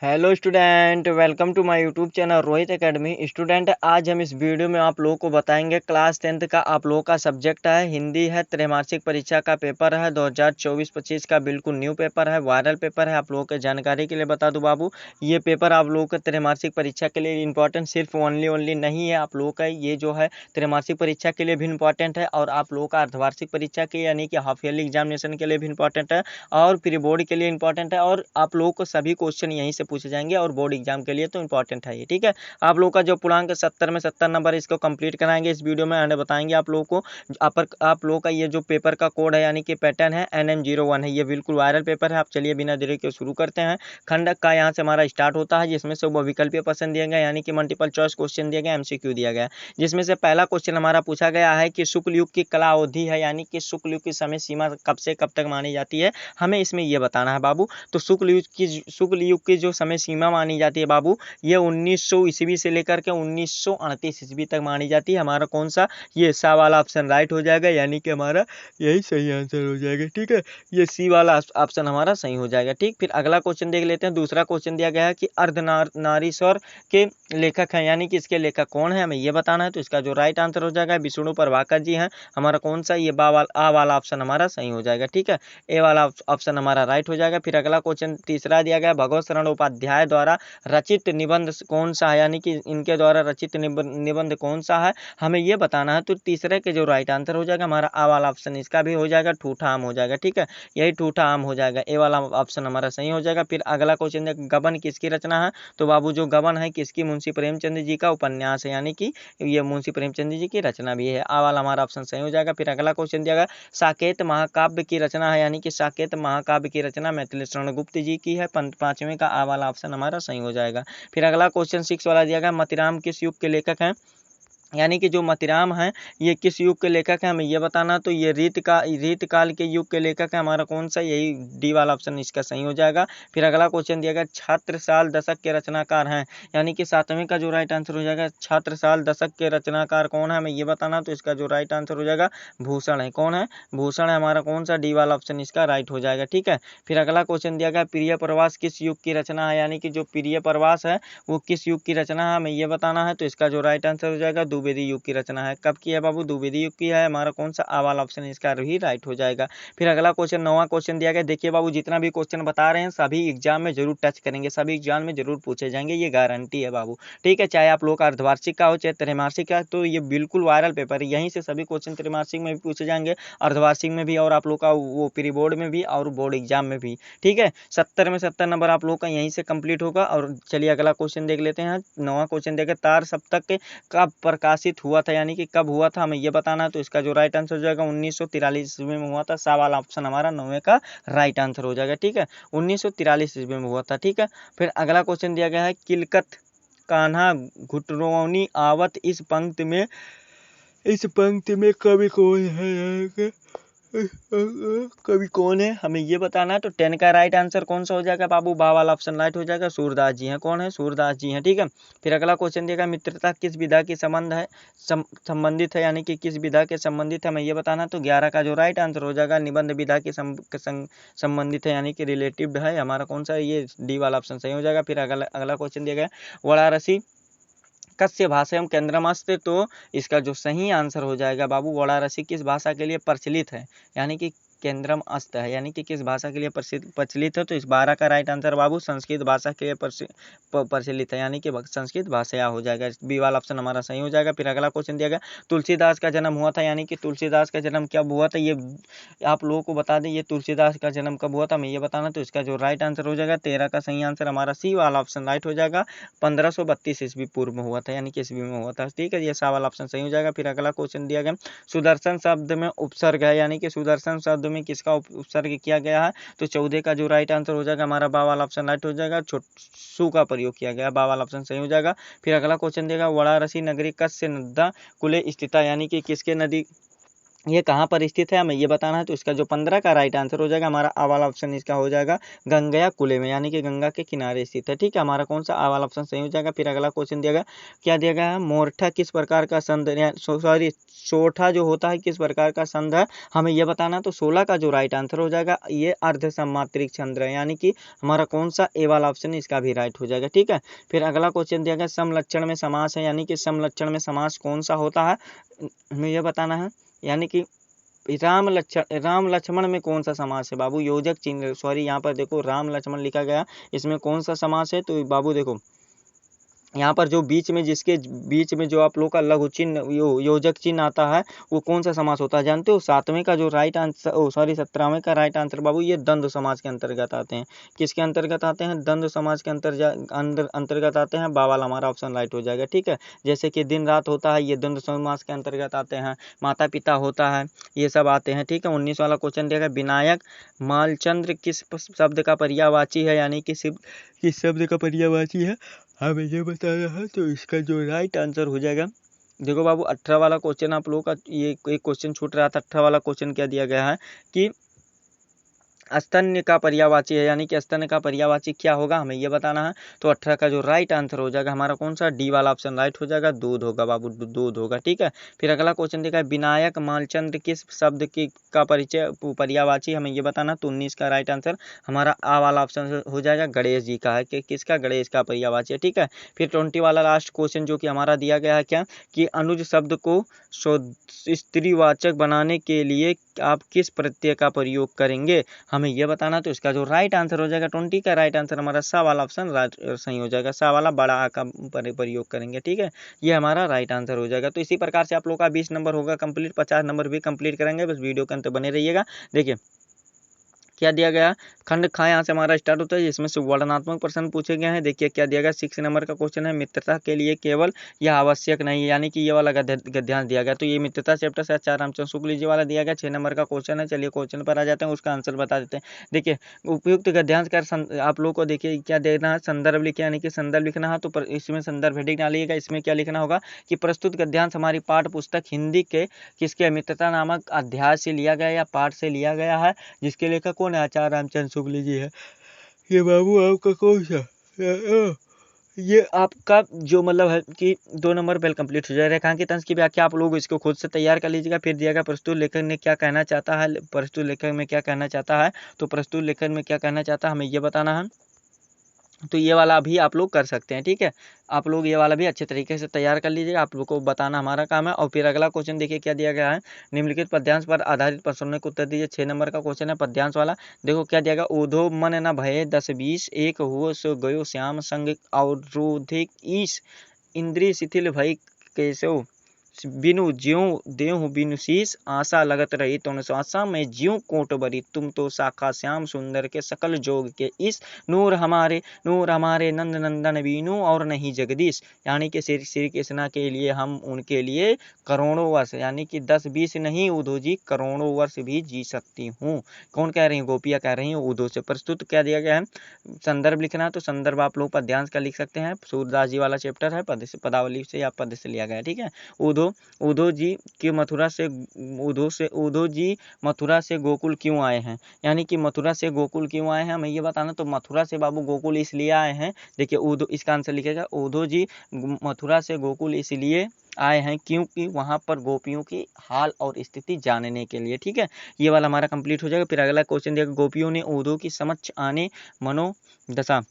Hello student, welcome to my YouTube channel Rohit academy. Student, आज हम इस वीडियो में आप लोगों को बताएंगे क्लास 10th का आप लोगों का सब्जेक्ट है हिंदी है। त्रैमासिक परीक्षा का पेपर है 2024-25 का, बिल्कुल न्यू पेपर है, वायरल पेपर है। आप लोगों के जानकारी के लिए बता दूं बाबू, ये पेपर आप लोगों के त्रैमासिक परीक्षा के लिए इंपॉर्टेंट सिर्फ ओनली नहीं है। आप लोगों का ये जो है त्रैमासिक परीक्षा के लिए भी इंपॉर्टेंट है, और आप लोगों का अर्धवार्षिक परीक्षा के यानी कि हाफ ईयरली एग्जामिनेशन के लिए भी इंपॉर्टेंट है, और प्री बोर्ड के लिए इंपॉर्टेंट है। और आप लोगों को सभी क्वेश्चन यहीं से पूछे जाएंगे, और बोर्ड एग्जाम के लिए तो इंपॉर्टेंट है ये। ठीक है, आप लोगों का जो पूर्णांक 70 में 70 नंबर इसको कंप्लीट कराएंगे इस वीडियो में, एंड बताएंगे आप लोगों को। आप लोगों का ये जो पेपर का कोड है यानी कि पैटर्न है NM01 है, ये बिल्कुल वायरल पेपर है। आप चलिए बिना देरी के शुरू करते हैं। खंड का यहाँ से हमारा स्टार्ट होता है, जिसमें से वो विकल्पीय प्रश्न दिए गए यानी कि मल्टीपल चॉइस क्वेश्चन दिए गए, MCQ दिया गया, जिसमें से पहला क्वेश्चन हमारा पूछा गया है कि शुक्ल युग की कला अवधि है यानी कि शुक्ल युग की समय सीमा कब से कब तक मानी जाती है, हमें इसमें ये बताना है बाबू। तो शुक्ल युग की जो समय सीमा मानी जाती है बाबू, ये 1900 ईस्वी से लेकर के 1938 ईस्वी तक मानी जाती है। हमारा कौन सा, ये सा वाला ऑप्शन राइट हो जाएगा, यानी कि हमारा यही सही आंसर हो जाएगा। ठीक है, ये सी वाला ऑप्शन हमारा सही हो जाएगा। ठीक, फिर अगला क्वेश्चन देख लेते हैं। दूसरा क्वेश्चन दिया गया है कि अर्धनारीश्वर के लेखक हैं, यानी कि इसके लेखक कौन है, हमें ये बताना है। तो इसका जो राइट आंसर हो जाएगा विष्णु प्रभाकर जी हैं। हमारा कौन सा, ये आ वाला ऑप्शन हमारा सही हो जाएगा। ठीक है, ए वाला ऑप्शन हमारा राइट हो जाएगा। फिर अगला क्वेश्चन तीसरा दिया गया, भगवत शरण उपाध्याय द्वारा रचित निबंध कौन सा है, यानी कि इनके द्वारा रचित निबंध कौन सा है, हमें ये बताना है। तो तीसरे के जो राइट आंसर हो जाएगा हमारा आ वाला ऑप्शन, इसका भी हो जाएगा ठूठा आम हो जाएगा। ठीक है, यही ठूठा आम हो जाएगा, ए वाला ऑप्शन हमारा सही हो जाएगा। फिर अगला क्वेश्चन, गबन किसकी रचना है, तो बाबू जो गबन है किसकी, मुंशी प्रेमचंद जी का उपन्यास है, यानी कि ये मुंशी प्रेमचंद जी की रचना भी है। आ वाला हमारा ऑप्शन सही हो जाएगा। फिर अगला क्वेश्चन दिया गया, साकेत महाकाव्य की रचना है, यानी कि साकेत महाकाव्य की रचना मैथिली शरण गुप्त जी की है। पांचवें का आ वाला ऑप्शन हमारा सही हो जाएगा। फिर अगला क्वेश्चन 6 वाला दिया गया, मतिराम किस युग के लेखक हैं, यानी कि जो मतिराम हैं ये किस युग के लेखक हैं, हमें ये बताना। तो ये रीत काल के युग के लेखक है, हमारा कौन सा, यही डी वाला ऑप्शन इसका सही हो जाएगा। फिर अगला क्वेश्चन दिया गया, छात्रसाल दशक के रचनाकार हैं, यानी कि 7वें का जो राइट आंसर हो जाएगा, छात्रसाल दशक के रचनाकार कौन है, हमें ये बताना। तो इसका जो राइट आंसर हो जाएगा भूषण है। कौन है, भूषण है, हमारा कौन सा, डी वाला ऑप्शन इसका राइट हो जाएगा। ठीक है, फिर अगला क्वेश्चन दिया गया, प्रिय प्रवास किस युग की रचना है, यानी कि जो प्रिय प्रवास है वो किस युग की रचना है, हमें ये बताना है। तो इसका जो राइट आंसर हो जाएगा द्विवेदी युग की रचना है। कब की है बाबू, द्विवेदी युग की है, हमारा कौन सा आ वाला ऑप्शन इसका भी राइट हो जाएगा। फिर अगला क्वेश्चन 9वां क्वेश्चन दिया गया। देखिए बाबू, जितना भी क्वेश्चन बता रहे हैं सभी एग्जाम में जरूर टच करेंगे, सभी एग्जाम में जरूर पूछे जाएंगे, ये गारंटी है बाबू। ठीक है, चाहे आप लोग का अर्धवार्षिक का हो चाहे त्रैमासिक का, तो ये बिल्कुल वायरल पेपर है, यहीं से सभी क्वेश्चन त्रैमासिक में भी पूछे जाएंगे, अर्धवार्षिक में भी, और आप लोग का वो प्री बोर्ड में भी और बोर्ड एग्जाम में भी। ठीक है, 70 में 70 नंबर आप लोग का यहीं से कंप्लीट होगा। और चलिए अगला क्वेश्चन देख लेते हैं। 9वां क्वेश्चन देखें, तार सप्तक कब प्रकाशित हुआ था, यानी कि कब हुआ था, हमें यह बताना है। तो इसका जो राइट आंसर हो जाएगा 1943 ईस्वी में हुआ था। सा वाला ऑप्शन हमारा 9वें का राइट आंसर हो जाएगा। ठीक है, 1943 ईस्वी में हुआ था। ठीक है, फिर अगला क्वेश्चन दिया गया है, किलकत कान्हा घुटरौनी आवत इस पंक्ति में कवि कौन है, कवि कौन है, हमें ये बताना है। तो 10 का राइट आंसर कौन सा हो जाएगा बाबू, बा वाला ऑप्शन राइट हो जाएगा, सूरदास जी हैं। कौन है, सूरदास जी हैं। ठीक है, फिर अगला क्वेश्चन देगा, मित्रता किस विधा के संबंधित है, यानी कि किस विधा के संबंधित है, हमें ये बताना। तो 11 का जो राइट आंसर हो जाएगा निबंध विधा के संबंधित है, यानी कि रिलेटिव है, हमारा कौन सा, ये डी वाला ऑप्शन सही हो जाएगा। फिर अगला क्वेश्चन दिया गया, वाराणसी कस्य भाषायां केंद्रमस्ति, तो इसका जो सही आंसर हो जाएगा बाबू, वाराणसी किस भाषा के लिए प्रचलित है, यानी कि केंद्रम अस्त है, यानी कि किस भाषा के लिए प्रचलित है। तो इस 12 का राइट आंसर बाबू संस्कृत भाषा के लिए प्रचलित है, यानी कि संस्कृत भाषा हो जाएगा, बी वाला ऑप्शन हमारा सही हो जाएगा। फिर अगला क्वेश्चन दिया गया, तुलसीदास का जन्म हुआ था, यानी कि तुलसीदास का जन्म कब हुआ था, ये आप लोगों को बता दें, ये तुलसीदास का जन्म कब हुआ था, हमें ये बताना। तो इसका जो राइट आंसर हो जाएगा 13 का सही आंसर हमारा सी वाला ऑप्शन राइट हो जाएगा, 1532 ईस्वी पूर्व में हुआ था, यानी कि ईस्वी में हुआ था। ठीक है, ये सा वाला ऑप्शन सही हो जाएगा। फिर अगला क्वेश्चन दिया गया, सुदर्शन शब्द में उपसर्ग है, यानी कि सुदर्शन शब्द में किसका उपसर्ग किया गया है। तो 14 का जो राइट आंसर हो जाएगा हमारा बा वाला ऑप्शन राइट हो जाएगा, सु का प्रयोग किया गया, बा वाला ऑप्शन सही हो जाएगा। फिर अगला क्वेश्चन देगा, वाराणसी नगरी कस्य नदा कुले स्थित है, यानी कि किसके नदी ये कहाँ पर स्थित है हमें ये बताना है। तो इसका जो 15 का राइट आंसर हो जाएगा हमारा आ वाला ऑप्शन इसका हो जाएगा गंगा कुले में, यानी कि गंगा के किनारे स्थित है। ठीक है, हमारा कौन सा आ वाला ऑप्शन सही हो जाएगा। फिर अगला क्वेश्चन दिया गया, क्या दिया गया है, मोरठा किस प्रकार का संध, सॉरी सोठा जो होता है किस प्रकार का संध है, हमें यह बताना। तो 16 का जो राइट आंसर हो जाएगा ये अर्ध सम्मात्रिक छंद है, यानी कि हमारा कौन सा ए वाला ऑप्शन इसका भी राइट हो जाएगा। ठीक है, फिर अगला क्वेश्चन दिया गया समलक्षण में समास है, यानी कि समलक्षण में समास कौन सा होता है हमें यह बताना है। यानी कि राम लक्ष्मण में कौन सा समास है बाबू, योजक चिन्ह, सॉरी यहाँ पर देखो राम लक्ष्मण लिखा गया, इसमें कौन सा समास है। तो बाबू देखो यहाँ पर जो बीच में जिसके बीच में जो आप लोग का लघु चिन्ह योजक चिन्ह आता है वो कौन सा समास होता है जानते हो। 7वें का जो राइट आंसर, ओ सॉरी 17वें का राइट आंसर बाबू ये द्वंद्व समाज के अंतर्गत आते हैं। किसके अंतर्गत आते हैं, द्वंद्व समाज के अंतर्गत आते हैं। बावाल हमारा ऑप्शन राइट हो जाएगा। ठीक है, जैसे कि दिन रात होता है ये द्वंद्व समाज के अंतर्गत आते हैं। माता पिता होता है ये सब आते हैं। ठीक है, 19 वाला क्वेश्चन दिया गया, विनायक मालचंद्र किस शब्द का पर्यायवाची है, यानी कि किस शब्द का पर्यायवाची है हमें ये बताना है। तो इसका जो राइट आंसर हो जाएगा, देखो बाबू 18 वाला क्वेश्चन आप लोगों का ये एक क्वेश्चन छूट रहा था। 18 वाला क्वेश्चन क्या दिया गया है कि स्तन्य का पर्यायवाची है, यानी कि स्तन्य का पर्यायवाची क्या होगा हमें ये बताना है। तो 18 का जो राइट आंसर हो जाएगा हमारा कौन सा, डी वाला ऑप्शन राइट हो जाएगा, दूध होगा बाबू, दूध होगा। ठीक है, फिर अगला क्वेश्चन देखा है, विनायक मालचंद्र किस शब्द की का परिचय पर्यायवाची हमें ये बताना। तो 19 का राइट आंसर हमारा आ वाला ऑप्शन हो जाएगा, गणेश जी का है कि किसका, गणेश का पर्यायवाची है। ठीक है, फिर 20 वाला लास्ट क्वेश्चन जो कि हमारा दिया गया है क्या, कि अनुज शब्द को स्त्रीवाचक बनाने के लिए आप किस प्रत्यय का प्रयोग करेंगे हमें यह बताना। तो इसका जो राइट आंसर हो जाएगा 20 का राइट आंसर हमारा सा वाला ऑप्शन सही हो जाएगा, सा वाला बड़ा आ का प्रयोग करेंगे। ठीक है, ये हमारा राइट आंसर हो जाएगा। तो इसी प्रकार से आप लोग का 20 नंबर होगा कंप्लीट, 50 नंबर भी कंप्लीट करेंगे। बस वीडियो के अंत बने रहिएगा। देखिए क्या दिया गया, खंड खा यहाँ से हमारा स्टार्ट होता है, जिसमें से वर्णनात्मक प्रश्न पूछे गए हैं। देखिए क्या दिया गया, 6 नंबर का क्वेश्चन है, मित्रता के लिए केवल यह आवश्यक नहीं है, यानी कि ये वाला गद्यांश दिया गया। तो ये मित्रता चैप्टर से आचार्य रामचंद्र शुक्ल जी वाला दिया गया। 6 नंबर का क्वेश्चन है, चलिए क्वेश्चन पर आ जाते हैं, उसका आंसर बता देते हैं। देखिए उपयुक्त गद्यांश कर आप लोग को देखिए क्या देना है, संदर्भ लिखे, यानी कि संदर्भ लिखना है। तो इसमें संदर्भ हेडिंग डालिएगा। इसमें क्या लिखना होगा कि प्रस्तुत गद्यांश हमारी पाठ्य पुस्तक हिंदी के किसके मित्रता नामक अध्याय से लिया गया या पाठ से लिया गया है, जिसके लेखक कौन है, आचार्य रामचंद्र शुक्ल जी है। ये बाबू आपका कौन सा, ये आपका जो मतलब है कि 2 नंबर पहले कंप्लीट हो जाए। रेखांकित अंश की व्याख्या आप लोग इसको खुद से तैयार कर लीजिएगा। फिर दिया गया प्रस्तुत लेखक ने क्या कहना चाहता है, प्रस्तुत लेखक में क्या कहना चाहता है। तो प्रस्तुत लेखक में क्या कहना चाहता है हमें ये बताना है। तो ये वाला भी आप लोग कर सकते हैं। ठीक है, आप लोग ये वाला भी अच्छे तरीके से तैयार कर लीजिएगा, आप लोग को बताना हमारा काम है। और फिर अगला क्वेश्चन देखिए क्या दिया गया है, निम्नलिखित पद्यांश पर आधारित प्रश्नों के उत्तर दीजिए। 6 नंबर का क्वेश्चन है पद्यांश वाला। देखो क्या दिया गया, ऊधो मन न भये 10-20 एक हुओ सो गयो श्याम संग अवरोधिक ईश इंद्रिय शिथिल भई केशव बिनु ज्यों देहु बिनु शीस आशा लगत रही तुम श्वासा में ज्यों कोट बरी तुम तो शाखा श्याम सुंदर के सकल जोग के इस नूर हमारे नंद नंदन बीनू और नहीं जगदीश, यानी कि श्री कृष्णा के लिए हम उनके लिए करोड़ों वर्ष, यानी कि 10-20 नहीं उधो जी करोड़ों वर्ष भी जी सकती हूँ। कौन कह रही है, गोपियाँ कह रही हैं उधो से। प्रस्तुत क्या दिया गया है, संदर्भ लिखना है। तो संदर्भ आप लोग पद्यांश का लिख सकते हैं, सूरदास जी वाला चैप्टर है, पदावली से या पद से लिया गया है। ठीक है, उद्धव जी की उद्धव जी मथुरा से गोकुल क्यों आए हैं, यानी कि मथुरा से गोकुल क्यों आए हैं हमें ये बताना। तो मथुरा से बाबू गोकुल इसलिए आए हैं, देखिए उद्धव, इसका आंसर लिखेगा उद्धव जी मथुरा से गोकुल इसलिए आए हैं क्योंकि वहां पर गोपियों की हाल और स्थिति जानने के लिए। ठीक है, ये वाला हमारा कंप्लीट हो जाएगा। फिर अगला क्वेश्चन दिया, गोपियों ने उद्धव की समक्ष आने मनोदशा,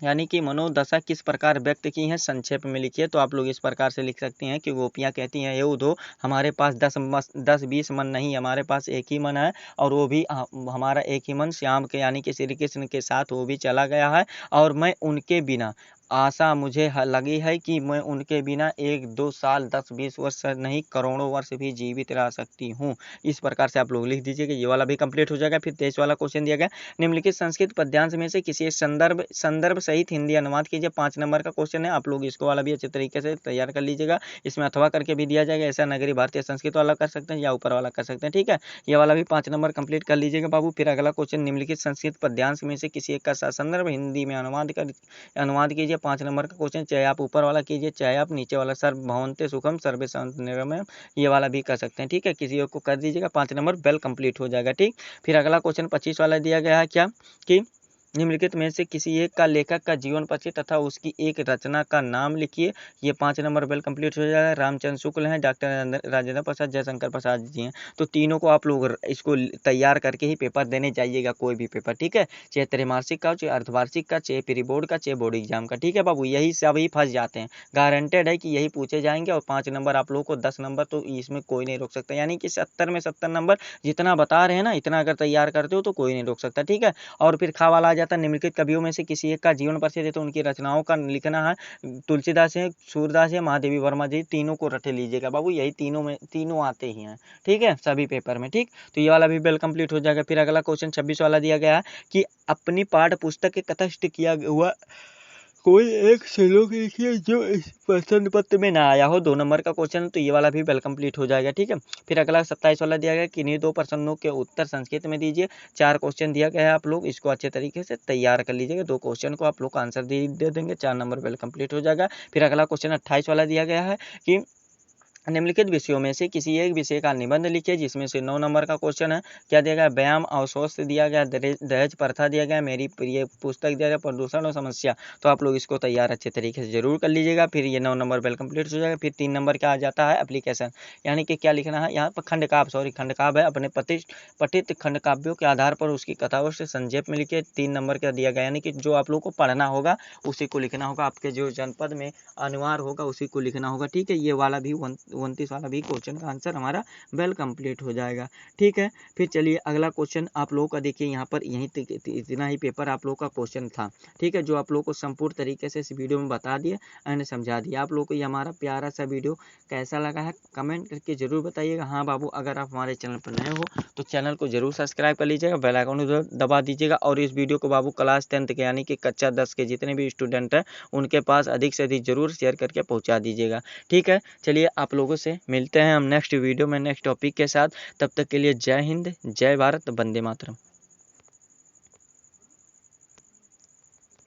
यानी कि मनोदशा किस प्रकार व्यक्त की है, संक्षेप में लिखिए। तो आप लोग इस प्रकार से लिख सकते हैं कि गोपियाँ कहती हैं, ये उद्धव हमारे पास 10-20 मन नहीं, हमारे पास एक ही मन है, और वो भी हमारा एक ही मन श्याम के यानी कि श्री कृष्ण के साथ वो भी चला गया है, और मैं उनके बिना आशा मुझे लगी है कि मैं उनके बिना 1-2 साल 10-20 वर्ष नहीं करोड़ों वर्ष भी जीवित रह सकती हूँ। इस प्रकार से आप लोग लिख दीजिएगा, ये वाला भी कंप्लीट हो जाएगा। फिर 23 वाला क्वेश्चन दिया गया, निम्नलिखित संस्कृत पद्यांश में से किसी संदर्भ सहित हिंदी अनुवाद कीजिए। 5 नंबर का क्वेश्चन है, आप लोग इसको वाला भी अच्छे तरीके से तैयार कर लीजिएगा। इसमें अथवा करके भी दिया जाएगा, ऐसा नगरी भारतीय संस्कृत वाला कर सकते हैं या ऊपर वाला कर सकते हैं। ठीक है, ये वाला भी 5 नंबर कंप्लीट कर लीजिएगा बाबू। फिर अगला क्वेश्चन, निम्नलिखित संस्कृत पद्यांश में से किसी एक का संदर्भ हिंदी में अनुवाद कीजिए। 5 नंबर का क्वेश्चन, चाहे आप ऊपर वाला कीजिए चाहे आप नीचे वाला, सर्व भवन्ते सुखम सर्वे सन्तु निरामयम्, ये वाला भी कर सकते हैं। ठीक है, किसी एक को कर दीजिएगा, 5 नंबर वेल कंप्लीट हो जाएगा। ठीक, फिर अगला क्वेश्चन 25 वाला दिया गया है क्या कि निम्नलिखित में से किसी एक का लेखक का जीवन परिचय तथा उसकी एक रचना का नाम लिखिए। ये 5 नंबर वेल कंप्लीट हो जाएगा। रामचंद्र शुक्ल हैं, डॉक्टर राजेंद्र प्रसाद, जयशंकर प्रसाद जी हैं। तो तीनों को आप लोग इसको तैयार करके ही पेपर देने जाइएगा, कोई भी पेपर। ठीक है, चाहे त्रैमासिक का हो, चाहे अर्धवार्षिक का, चाहे प्री बोर्ड का, चाहे बोर्ड एग्जाम का। ठीक है बाबू, यही सभी फंस जाते हैं, गारंटेड है कि यही पूछे जाएंगे। और 5 नंबर आप लोगों को 10 नंबर तो इसमें कोई नहीं रोक सकता, यानी कि 70 में 70 नंबर जितना बता रहे हैं ना, इतना अगर तैयार करते हो तो कोई नहीं रोक सकता। ठीक है, और फिर खा वाला आ जाता है, निम्नलिखित कवियों में से किसी एक का जीवन परिचय दे तो उनकी रचनाओं का लिखना है। तुलसीदास है, सूरदास है, महादेवी वर्मा जी, तीनों को रटे लीजिएगा बाबू, यही तीनों में तीनों आते ही हैं। ठीक है, सभी पेपर में। ठीक, तो ये वाला भी वेल कंप्लीट हो जाएगा। फिर अगला क्वेश्चन 26 वाला दिया गया है कि अपनी पाठ्य पुस्तक के कथास्थ किया हुआ कोई एक श्लोक लिखिए जो इस प्रश्न पत्र में ना आया हो। 2 नंबर का क्वेश्चन, तो ये वाला भी वेल कंप्लीट हो जाएगा। ठीक है, फिर अगला 27 वाला दिया गया कि इन्हीं 2 प्रश्नों के उत्तर संस्कृत में दीजिए। 4 क्वेश्चन दिया गया है, आप लोग इसको अच्छे तरीके से तैयार कर लीजिएगा। 2 क्वेश्चन को आप लोग का आंसर दे देंगे, 4 नंबर वेल कंप्लीट हो जाएगा। फिर अगला क्वेश्चन 28 वाला दिया गया है कि निम्नलिखित विषयों में से किसी एक विषय का निबंध लिखिए, जिसमें से 9 नंबर का क्वेश्चन है। क्या दिया गया? व्यायाम और स्वास्थ्य दिया गया, दहेज प्रथा दिया गया, मेरी प्रिय पुस्तक दिया गया, प्रदूषण और समस्या। तो आप लोग इसको तैयार अच्छे तरीके से जरूर कर लीजिएगा। फिर ये 9 नंबर वेल कंप्लीट हो जाएगा। फिर 3 नंबर का आ जाता है एप्लीकेशन, यानी कि क्या लिखना है यहाँ पर, खंडकाव्य है, अपने पठित खंड काव्यों के आधार पर उसकी कथाओं से संक्षेप में लिखिए। 3 नंबर का दिया गया, यानी कि जो आप लोग को पढ़ना होगा उसी को लिखना होगा, आपके जो जनपद में अनिवार्य होगा उसी को लिखना होगा। ठीक है, ये वाला भी 29 वाला भी क्वेश्चन का आंसर हमारा वेल कंप्लीट हो जाएगा। ठीक है, फिर चलिए अगला क्वेश्चन आप लोगों का देखिए, यहाँ पर यहीं इतना ही पेपर आप लोगों का क्वेश्चन था। ठीक है, जो आप लोगों को संपूर्ण तरीके से इस वीडियो में बता दिया एंड समझा दिया। आप लोगों को ये हमारा प्यारा सा वीडियो कैसा लगा है कमेंट करके जरूर बताइएगा। हाँ बाबू, अगर आप हमारे चैनल पर नए हो तो चैनल को जरूर सब्सक्राइब कर लीजिएगा, बेल आइकन दबा दीजिएगा। और इस वीडियो को बाबू क्लास 10 के यानी कि कक्षा 10 के जितने भी स्टूडेंट हैं उनके पास अधिक से अधिक जरूर शेयर करके पहुँचा दीजिएगा। ठीक है, चलिए आप लोगों से मिलते हैं हम नेक्स्ट वीडियो में नेक्स्ट टॉपिक के साथ। तब तक के लिए जय हिंद, जय भारत, वंदे मातरम।